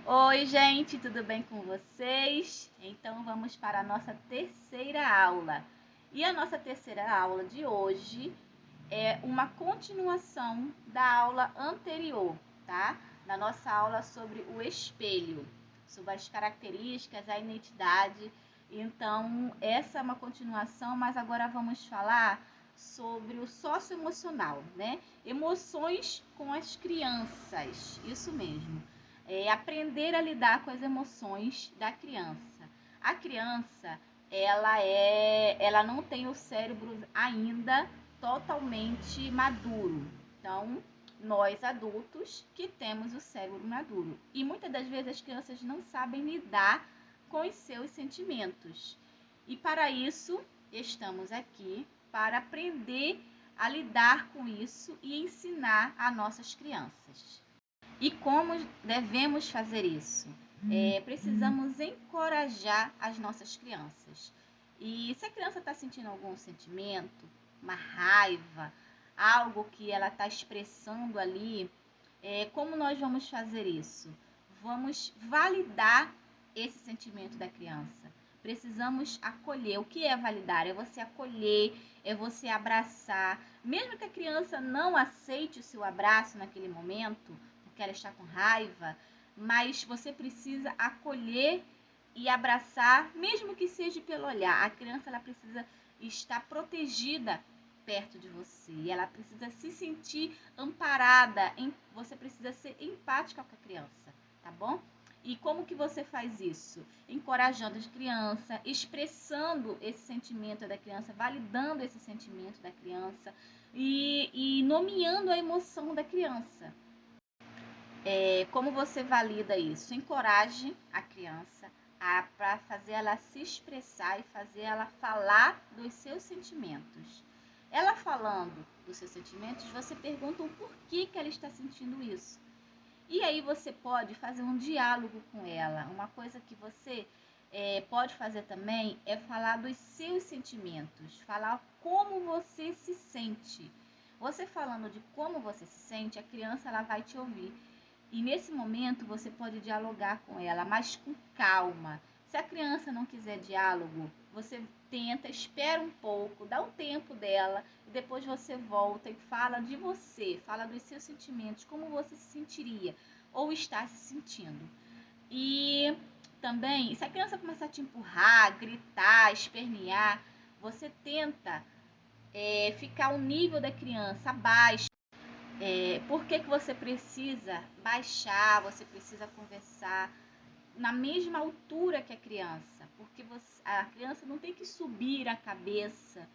Oi, gente, tudo bem com vocês? Então vamos para a nossa terceira aula. E a nossa terceira aula de hoje é uma continuação da aula anterior, tá? Na nossa aula sobre o espelho, sobre as características, a identidade. Então, essa é uma continuação, mas agora vamos falar sobre o socioemocional, né? Emoções com as crianças, isso mesmo. Aprender a lidar com as emoções da criança. A criança, ela não tem o cérebro ainda totalmente maduro. Então, nós adultos que temos o cérebro maduro. E muitas das vezes as crianças não sabem lidar com os seus sentimentos. E para isso, estamos aqui para aprender a lidar com isso e ensinar a nossas crianças. E como devemos fazer isso? Precisamos encorajar as nossas crianças. E se a criança está sentindo algum sentimento, uma raiva, algo que ela está expressando ali, como nós vamos fazer isso? Vamos validar esse sentimento da criança. Precisamos acolher. O que é validar? É você acolher, é você abraçar. Mesmo que a criança não aceite o seu abraço naquele momento, porque ela está com raiva, mas você precisa acolher e abraçar, mesmo que seja pelo olhar. A criança ela precisa estar protegida perto de você, ela precisa se sentir amparada, você precisa ser empática com a criança, tá bom? E como que você faz isso? Encorajando a criança, expressando esse sentimento da criança, validando esse sentimento da criança e nomeando a emoção da criança. Como você valida isso? Encoraje a criança para fazer ela se expressar e fazer ela falar dos seus sentimentos. Ela falando dos seus sentimentos, você pergunta o porquê que ela está sentindo isso. E aí você pode fazer um diálogo com ela. Uma coisa que você pode fazer também é falar dos seus sentimentos, falar como você se sente. Você falando de como você se sente, a criança ela vai te ouvir. E nesse momento você pode dialogar com ela, mas com calma. Se a criança não quiser diálogo, você tenta, espera um pouco, dá um tempo dela, e depois você volta e fala de você, fala dos seus sentimentos, como você se sentiria ou está se sentindo. E também, se a criança começar a te empurrar, gritar, espernear, você tenta ficar o nível da criança abaixo. Por que você precisa baixar, você precisa conversar na mesma altura que a criança? Porque a criança não tem que subir a cabeça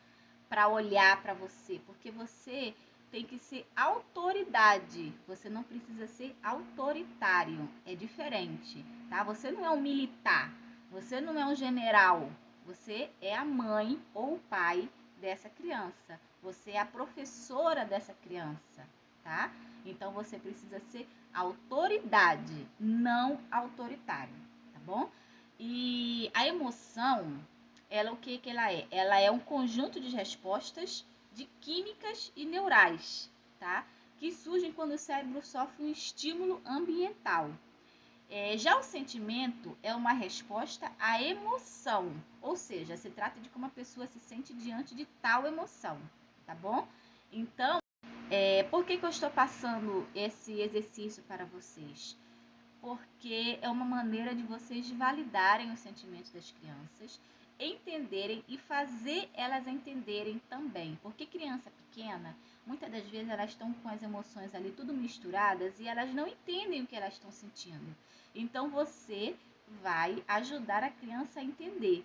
para olhar para você, porque você tem que ser autoridade, você não precisa ser autoritário, é diferente, tá? Você não é um militar, você não é um general, você é a mãe ou o pai dessa criança, você é a professora dessa criança, tá? Então você precisa ser autoridade, não autoritário, tá bom? E a emoção, ela o que ela é? Ela é um conjunto de respostas de químicas e neurais, tá? Que surgem quando o cérebro sofre um estímulo ambiental. Já o sentimento é uma resposta à emoção, ou seja, se trata de como a pessoa se sente diante de tal emoção, tá bom? Então, por que eu estou passando esse exercício para vocês? Porque é uma maneira de vocês validarem os sentimentos das crianças, entenderem e fazer elas entenderem também. Porque criança pequena, muitas das vezes elas estão com as emoções ali tudo misturadas e elas não entendem o que elas estão sentindo. Então você vai ajudar a criança a entender.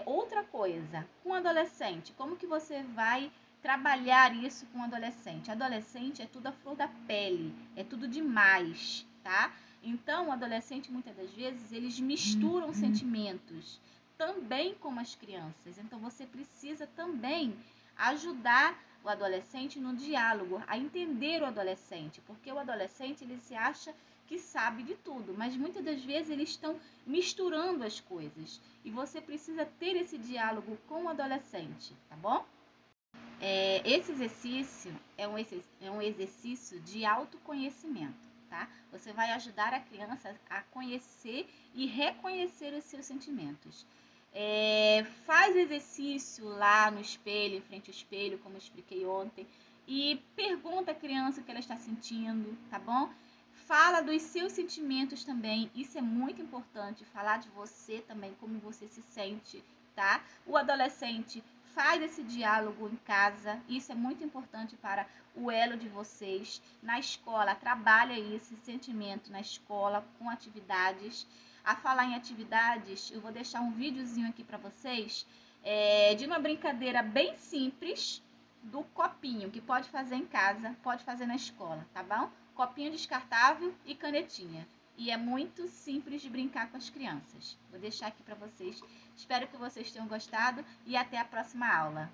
Outra coisa, com adolescente, como que você vai trabalhar isso com adolescente? Adolescente é tudo a flor da pele, é tudo demais, tá? Então, o adolescente, muitas das vezes, eles misturam sentimentos, também como as crianças. Então, você precisa também ajudar o adolescente no diálogo, a entender o adolescente, porque o adolescente, ele se acha que sabe de tudo, mas muitas das vezes eles estão misturando as coisas. E você precisa ter esse diálogo com o adolescente, tá bom? Esse exercício é um exercício de autoconhecimento. tá? Você vai ajudar a criança a conhecer e reconhecer os seus sentimentos. Faz exercício lá no espelho, em frente ao espelho, como eu expliquei ontem, e pergunta à criança o que ela está sentindo, tá bom? Fala dos seus sentimentos também, isso é muito importante, falar de você também, como você se sente, tá? O adolescente faz esse diálogo em casa, isso é muito importante para o elo de vocês. Na escola, trabalha esse sentimento na escola com atividades. A falar em atividades, eu vou deixar um videozinho aqui para vocês de uma brincadeira bem simples do copinho, que pode fazer em casa, pode fazer na escola, tá bom? Copinho descartável e canetinha. E é muito simples de brincar com as crianças. Vou deixar aqui para vocês. Espero que vocês tenham gostado e até a próxima aula.